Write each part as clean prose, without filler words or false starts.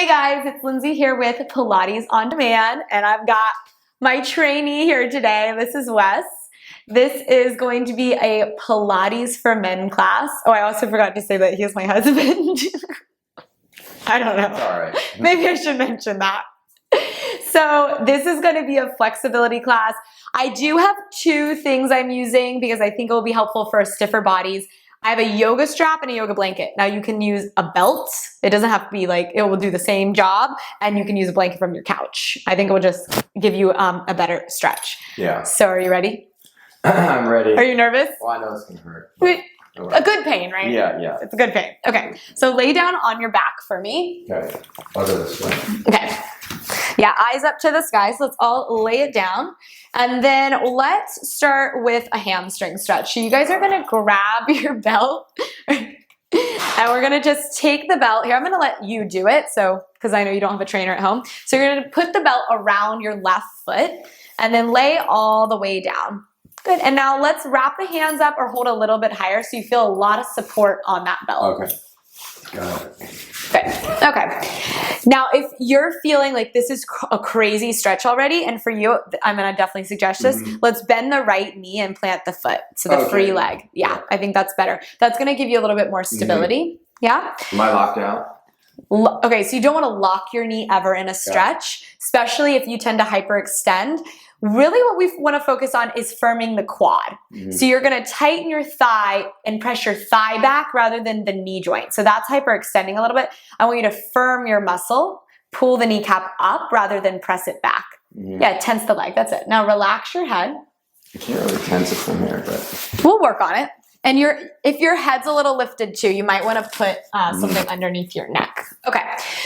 Hey guys, it's Lindsay here with Pilates On Demand, and I've got my trainee here today. This is Wes. This is going to be a Pilates for Men class. Oh, I also forgot to say that he's my husband. I don't know. All right. Maybe I should mention that. So this is going to be a flexibility class. I do have two things I'm using because I think it will be helpful for stiffer bodies. I have a yoga strap and a yoga blanket. Now you can use a belt. It doesn't have to be like, it will do the same job, and you can use a blanket from your couch. I think it will just give you a better stretch. Yeah. So are you ready? I'm ready. Are you nervous? Well, I know it's going to hurt. A good pain, right? Yeah. It's a good pain. Okay, so lay down on your back for me. Okay. I'll go this way. Okay. Yeah, eyes up to the sky. So let's all lay it down. And then let's start with a hamstring stretch. So you guys are going to grab your belt. And we're going to just take the belt. Here, I'm going to let you do it. So, because I know you don't have a trainer at home. So you're going to put the belt around your left foot and then lay all the way down. Good. And now let's wrap the hands up or hold a little bit higher so you feel a lot of support on that belt. Okay. Got it. Good. Okay. Now, if you're feeling like this is a crazy stretch already, and for you, I'm going to definitely suggest this, let's bend the right knee and plant the foot. So the free leg. Yeah, I think that's better. That's going to give you a little bit more stability. Yeah. Am I locked out? Okay, so you don't want to lock your knee ever in a stretch, especially if you tend to hyperextend. Really what we want to focus on is firming the quad. So you're going to tighten your thigh and press your thigh back rather than the knee joint. So that's hyperextending a little bit. I want you to firm your muscle, pull the kneecap up rather than press it back. Yeah, tense the leg. That's it. Now relax your head. I can't really tense it from here, but we'll work on it. And if your head's a little lifted too, you might want to put something underneath your neck. Okay,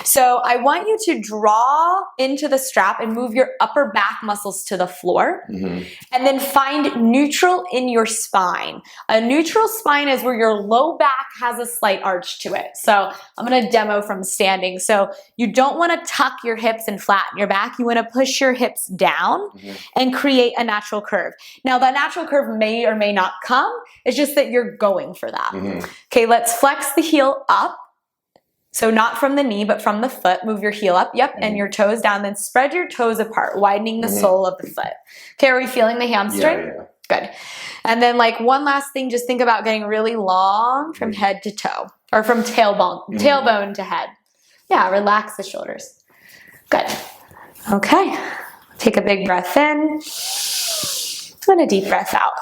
so I want you to draw into the strap and move your upper back muscles to the floor. And then find neutral in your spine. A neutral spine is where your low back has a slight arch to it. So I'm going to demo from standing. So you don't want to tuck your hips and flatten your back. You want to push your hips down and create a natural curve. Now that natural curve may or may not come. It's just that you're going for that. Okay, let's flex the heel up. So not from the knee, but from the foot. Move your heel up, and your toes down. Then spread your toes apart, widening the sole of the foot. Okay, are we feeling the hamstring? Yeah. Good. And then like one last thing, just think about getting really long from head to toe, or from tailbone to head. Yeah, relax the shoulders. Good. Okay, take a big breath in and a deep breath out.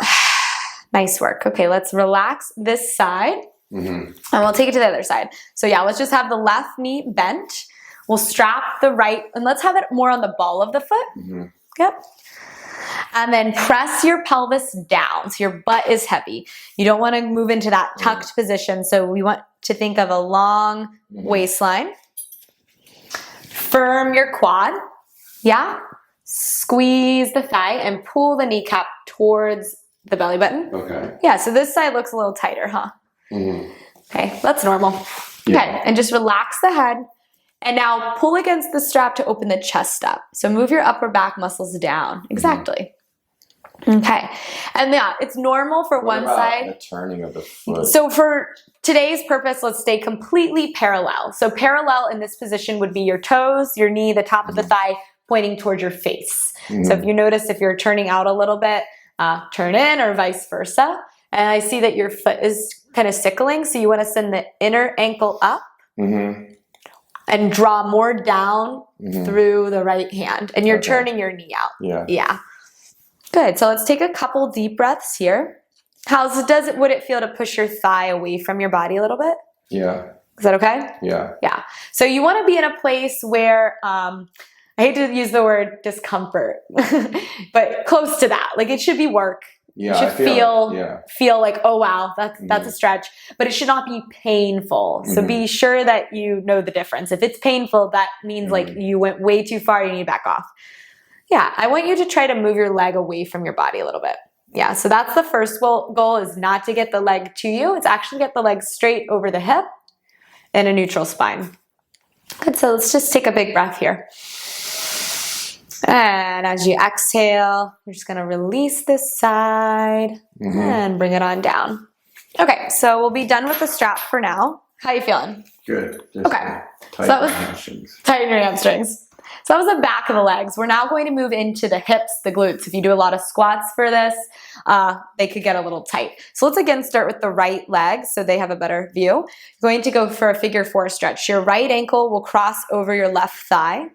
Nice work. Okay, let's relax this side. And we'll take it to the other side. So yeah, let's just have the left knee bent. We'll strap the right, and let's have it more on the ball of the foot. Yep. And then press your pelvis down so your butt is heavy. You don't want to move into that tucked position. So we want to think of a long waistline. Firm your quad. Yeah. Squeeze the thigh and pull the kneecap towards the belly button. Okay. Yeah, so this side looks a little tighter, huh? Okay, that's normal. Yeah. Okay, and just relax the head. And now pull against the strap to open the chest up. So move your upper back muscles down. Exactly. Okay, and yeah, it's normal for one side. The turning of the foot. So for today's purpose, let's stay completely parallel. So parallel in this position would be your toes, your knee, the top of the thigh pointing towards your face. So if you notice, if you're turning out a little bit, turn in, or vice versa. And I see that your foot is kind of sickling, so you want to send the inner ankle up and draw more down through the right hand. And you're turning your knee out. Yeah. Good. So let's take a couple deep breaths here. Would it feel to push your thigh away from your body a little bit? Yeah. Is that okay? Yeah. Yeah. So you want to be in a place where, I hate to use the word discomfort, but close to that. Like it should be work. Yeah, you should feel like, oh wow, that's a stretch, but it should not be painful. So be sure that you know the difference. If it's painful, that means like you went way too far, you need to back off. Yeah, I want you to try to move your leg away from your body a little bit. Yeah, so that's the first goal is not to get the leg to you. It's actually get the leg straight over the hip in a neutral spine. Good, so let's just take a big breath here. And as you exhale, you're just going to release this side and bring it on down. Okay, so we'll be done with the strap for now. How you feeling? Good. Just Okay. tight that was- hamstrings. Tighten your hamstrings. So that was the back of the legs. We're now going to move into the hips, the glutes. If you do a lot of squats for this, they could get a little tight. So let's again start with the right leg so they have a better view. You're going to go for a figure 4 stretch. Your right ankle will cross over your left thigh,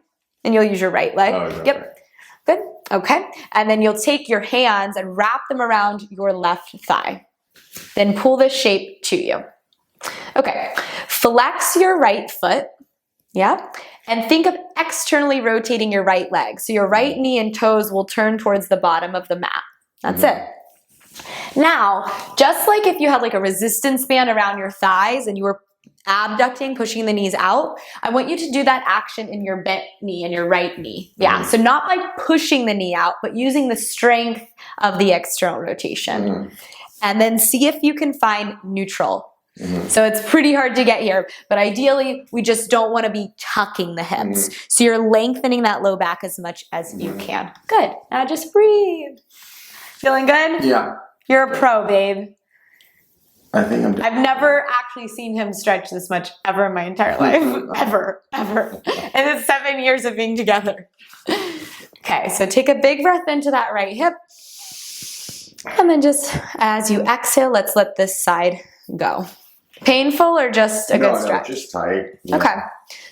and you'll use your right leg. Oh, okay. Yep. Good. Okay. And then you'll take your hands and wrap them around your left thigh. Then pull this shape to you. Okay. Flex your right foot. Yeah. And think of externally rotating your right leg. So your right knee and toes will turn towards the bottom of the mat. That's it. Now, just like if you had like a resistance band around your thighs and you were abducting, pushing the knees out, I want you to do that action in your bent knee and your right knee. Yeah. So not by pushing the knee out, but using the strength of the external rotation. And then see if you can find neutral. So it's pretty hard to get here, but ideally we just don't want to be tucking the hips. So you're lengthening that low back as much as you can. Good. Now just breathe. Feeling good? Yeah. You're a pro, babe. I think I'm. I've never actually seen him stretch this much ever in my entire life. Ever. And it's 7 years of being together. Okay, so take a big breath into that right hip. And then just as you exhale, let's let this side go. Painful or just a good stretch? No, just tight. Yeah. Okay,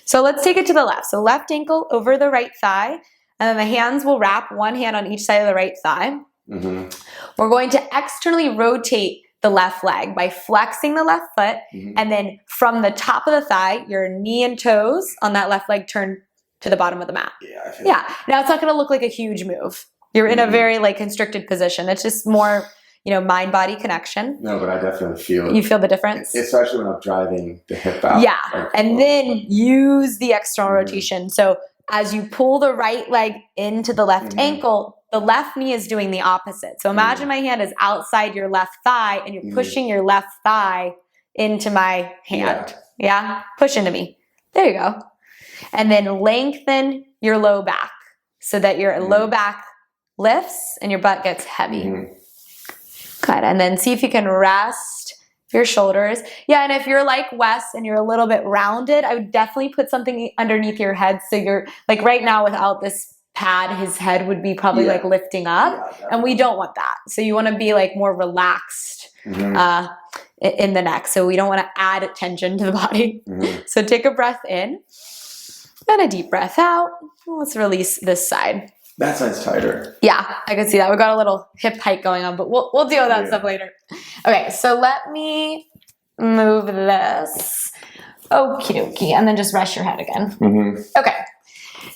so let's take it to the left. So left ankle over the right thigh, and then the hands will wrap one hand on each side of the right thigh. We're going to externally rotate the left leg by flexing the left foot, and then from the top of the thigh, your knee and toes on that left leg turn to the bottom of the mat. Yeah. Now it's not going to look like a huge move. You're in a very like constricted position. It's just more, mind-body connection. No, but I definitely feel it. You feel the difference? Especially when I'm driving the hip out. Yeah. Like, And then use the external rotation. So as you pull the right leg into the left ankle, the left knee is doing the opposite. So imagine my hand is outside your left thigh and you're pushing your left thigh into my hand. Yeah? Push into me. There you go. And then lengthen your low back so that your low back lifts and your butt gets heavy. Good. And then see if you can rest your shoulders. Yeah, and if you're like Wes and you're a little bit rounded, I would definitely put something underneath your head. So you're like right now without this pad, his head would be probably like lifting up. And we don't want that. So you want to be like more relaxed in the neck. So we don't want to add tension to the body. So take a breath in and a deep breath out. Let's release this side. that side's tighter. Yeah, I can see that. We got a little hip hike going on, but we'll deal with that stuff later. Okay, so let me move this. Okie dokie. And then just rest your head again. Okay.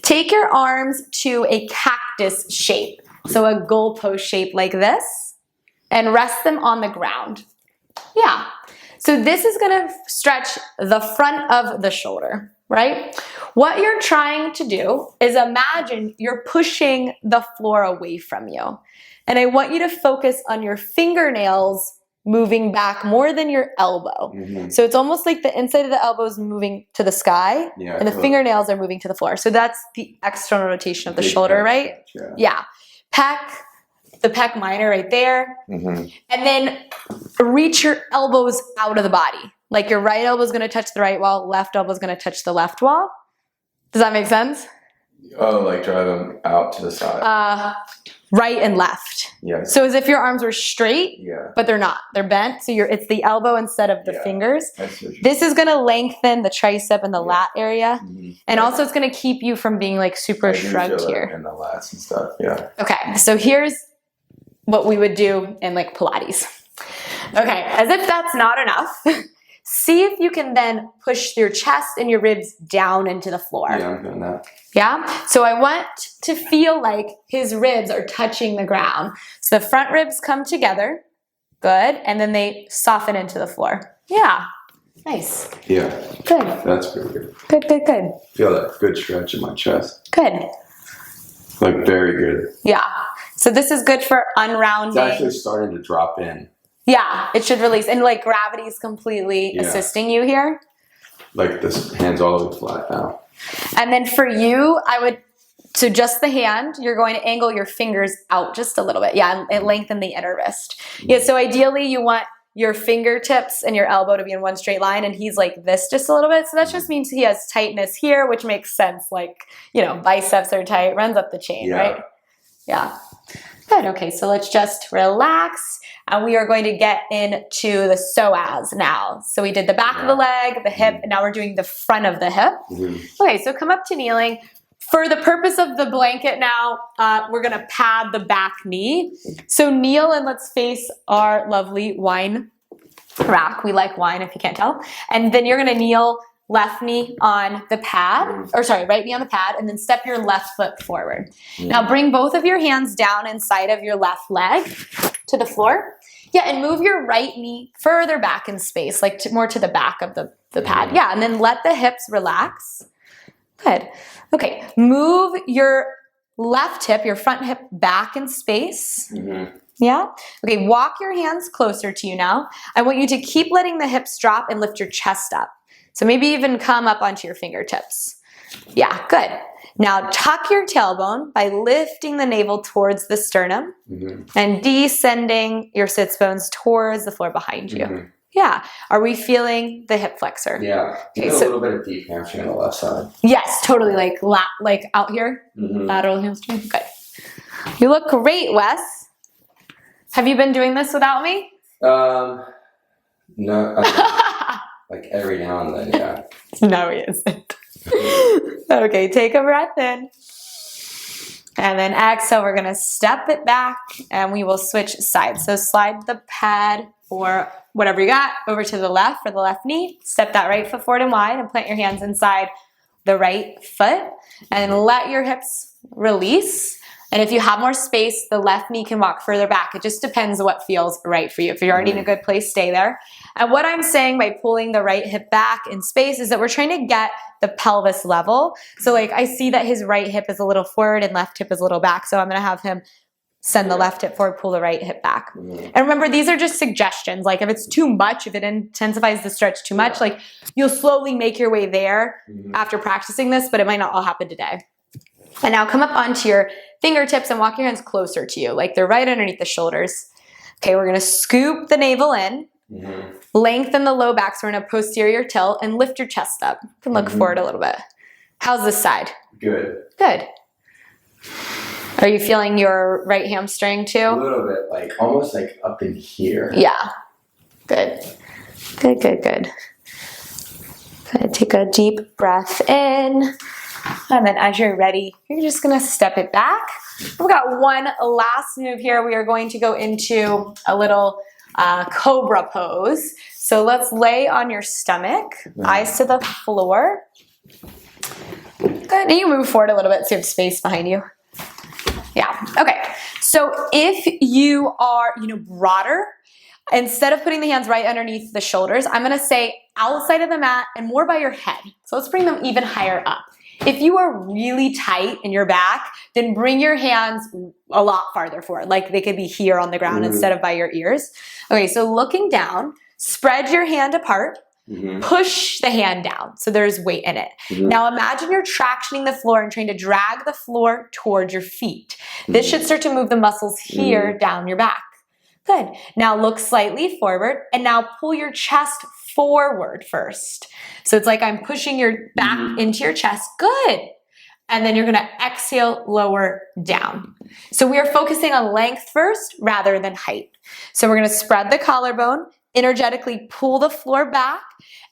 Take your arms to a cactus shape. So a goalpost shape like this. And rest them on the ground. Yeah. So this is going to stretch the front of the shoulder, right? What you're trying to do is imagine you're pushing the floor away from you. And I want you to focus on your fingernails moving back more than your elbow. So it's almost like the inside of the elbow is moving to the sky and the fingernails are moving to the floor. So that's the external rotation of the shoulder, right? Yeah. The pec minor right there. And then reach your elbows out of the body. Like your right elbow is going to touch the right wall, left elbow is going to touch the left wall. Does that make sense? Oh, like drive them out to the side. Right and left. Yeah. So as if your arms were straight, but they're not. They're bent. So it's the elbow instead of the fingers. This is going to lengthen the tricep and the lat area. And also it's going to keep you from being like super shrugged here. And the lats and stuff. Yeah. Okay. So here's what we would do in like Pilates. Okay. As if that's not enough. See if you can then push your chest and your ribs down into the floor. Yeah, I'm doing that. Yeah? So I want to feel like his ribs are touching the ground. So the front ribs come together. Good. And then they soften into the floor. Yeah. Nice. Yeah. Good. That's pretty good. Good, good, good. Feel that good stretch in my chest. Good. Like very good. Yeah. So this is good for unrounding. It's actually starting to drop in. Yeah, it should release. And like gravity is completely assisting you here. Like this hand's all the way flat now. And then for you, so just the hand, you're going to angle your fingers out just a little bit. Yeah, and lengthen the inner wrist. Yeah, so ideally you want your fingertips and your elbow to be in one straight line, and he's like this just a little bit. So that just means he has tightness here, which makes sense. Like, you know, biceps are tight, runs up the chain, right? Yeah. Good. Okay, so let's just relax. And we are going to get into the psoas now. So we did the back of the leg, the hip, and now we're doing the front of the hip. Okay, so come up to kneeling. For the purpose of the blanket now, we're gonna pad the back knee. So kneel and let's face our lovely wine rack. We like wine if you can't tell. And then you're gonna kneel left knee on the pad, or sorry, right knee on the pad, and then step your left foot forward. Now bring both of your hands down inside of your left leg to the floor. Yeah, and move your right knee further back in space, like more to the back of the pad. Yeah, and then let the hips relax. Good. Okay, move your left hip, your front hip back in space. Yeah? Okay, walk your hands closer to you now. I want you to keep letting the hips drop and lift your chest up. So maybe even come up onto your fingertips. Yeah, good. Now tuck your tailbone by lifting the navel towards the sternum and descending your sits bones towards the floor behind you. Yeah. Are we feeling the hip flexor? Yeah. Okay, So, a so little bit of deep hamstring on the left side. yes, totally. Like out here, lateral hamstring. Good. You look great, Wes. Have you been doing this without me? No. Like every now and then, yeah. No, he isn't. Okay, take a breath in. And then exhale, we're gonna step it back and we will switch sides. So slide the pad or whatever you got over to the left for the left knee. Step that right foot forward and wide and plant your hands inside the right foot and let your hips release. And if you have more space, the left knee can walk further back. It just depends what feels right for you. If you're already in a good place, stay there. And what I'm saying by pulling the right hip back in space is that we're trying to get the pelvis level. So like I see that his right hip is a little forward and left hip is a little back. So I'm gonna have him send the left hip forward, pull the right hip back. And remember, these are just suggestions. Like if it's too much, if it intensifies the stretch too much, like you'll slowly make your way there after practicing this, but it might not all happen today. And now come up onto your fingertips and walk your hands closer to you, like they're right underneath the shoulders. Okay, we're gonna scoop the navel in, lengthen the low back, so we're in a posterior tilt, and lift your chest up. You can look forward a little bit. How's this side? Good. Good. Are you feeling your right hamstring too? A little bit, like almost like up in here. Yeah. Good. Good, good, good. Good. Take a deep breath in. And then as you're ready, you're just gonna step it back. We've got one last move here. We are going to go into a little Cobra pose. So let's lay on your stomach, eyes to the floor. Good, and you move forward a little bit so you have space behind you. Yeah, okay. So if you are, broader, instead of putting the hands right underneath the shoulders, I'm gonna say outside of the mat and more by your head. So let's bring them even higher up. If you are really tight in your back, then bring your hands a lot farther forward. Like they could be here on the ground instead of by your ears. Okay, so looking down, spread your hand apart, push the hand down so there's weight in it. Now imagine you're tractioning the floor and trying to drag the floor towards your feet. This should start to move the muscles here down your back. Good. Now look slightly forward and now pull your chest forward first. So it's like I'm pushing your back into your chest. Good. And then you're going to exhale, lower down. So we are focusing on length first rather than height. So we're going to spread the collarbone, energetically pull the floor back,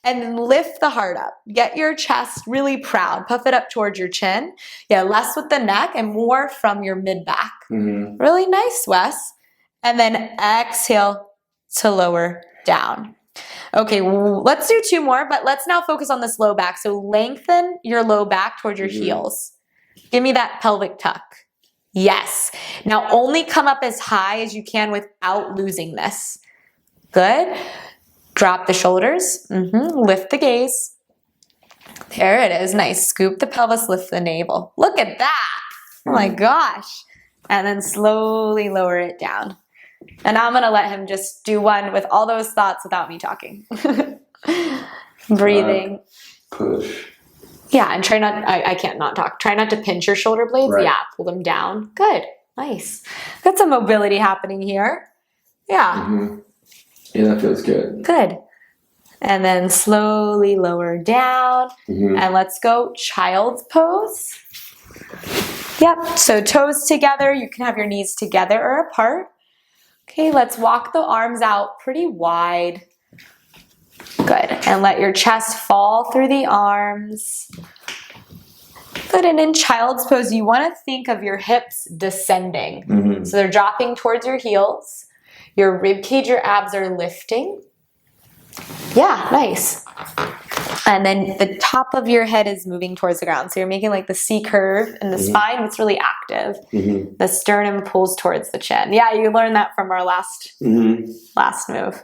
and then lift the heart up. Get your chest really proud. Puff it up towards your chin. Yeah, less with the neck and more from your mid-back. Really nice, Wes. And then exhale to lower down. Okay, let's do two more, but let's now focus on this low back. So lengthen your low back towards your heels. Give me that pelvic tuck. Yes. Now only come up as high as you can without losing this. Good. Drop the shoulders. Lift the gaze. There it is. Nice. Scoop the pelvis, lift the navel. Look at that. Oh my gosh. And then slowly lower it down. And now I'm going to let him just do one with all those thoughts without me talking. Breathing. Push. Yeah, and try not, I can't not talk. Try not to pinch your shoulder blades. Right. Yeah, pull them down. Good. Nice. Got some mobility happening here. Yeah. Yeah, that feels good. Good. And then slowly lower down. And let's go child's pose. Yep, so toes together. You can have your knees together or apart. Okay, let's walk the arms out pretty wide. Good, and let your chest fall through the arms. Good, and in child's pose, you want to think of your hips descending. So they're dropping towards your heels. Your rib cage, your abs are lifting. Yeah, nice. And then the top of your head is moving towards the ground. So you're making like the C curve in the spine. It's really active. The sternum pulls towards the chin. Yeah, you learned that from our last move.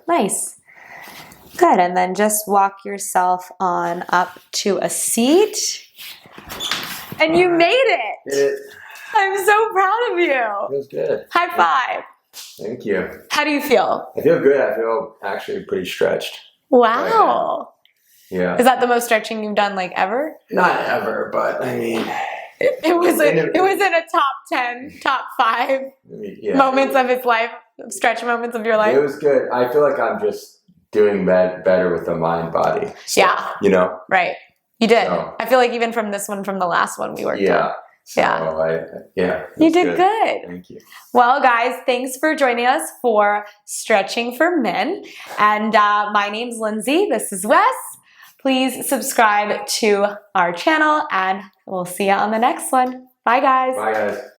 Nice. Good, and then just walk yourself on up to a seat. And you made it. I'm so proud of you. Feels good. High five. Thank you. How do you feel? I feel good. I feel actually pretty stretched. Wow. Yeah. Is that the most stretching you've done like ever? Not ever, but I mean, it was in a top 10, top 5 moments of his life, stretch moments of your life. It was good. I feel like I'm just doing better with the mind body. Yeah. You know? Right. You did. So, I feel like even from this one, from the last one we worked on. So You did good. Thank you. Well, guys, thanks for joining us for Stretching for Men. And my name's Lindsay. This is Wes. Please subscribe to our channel, and we'll see you on the next one. Bye, guys. Bye, guys.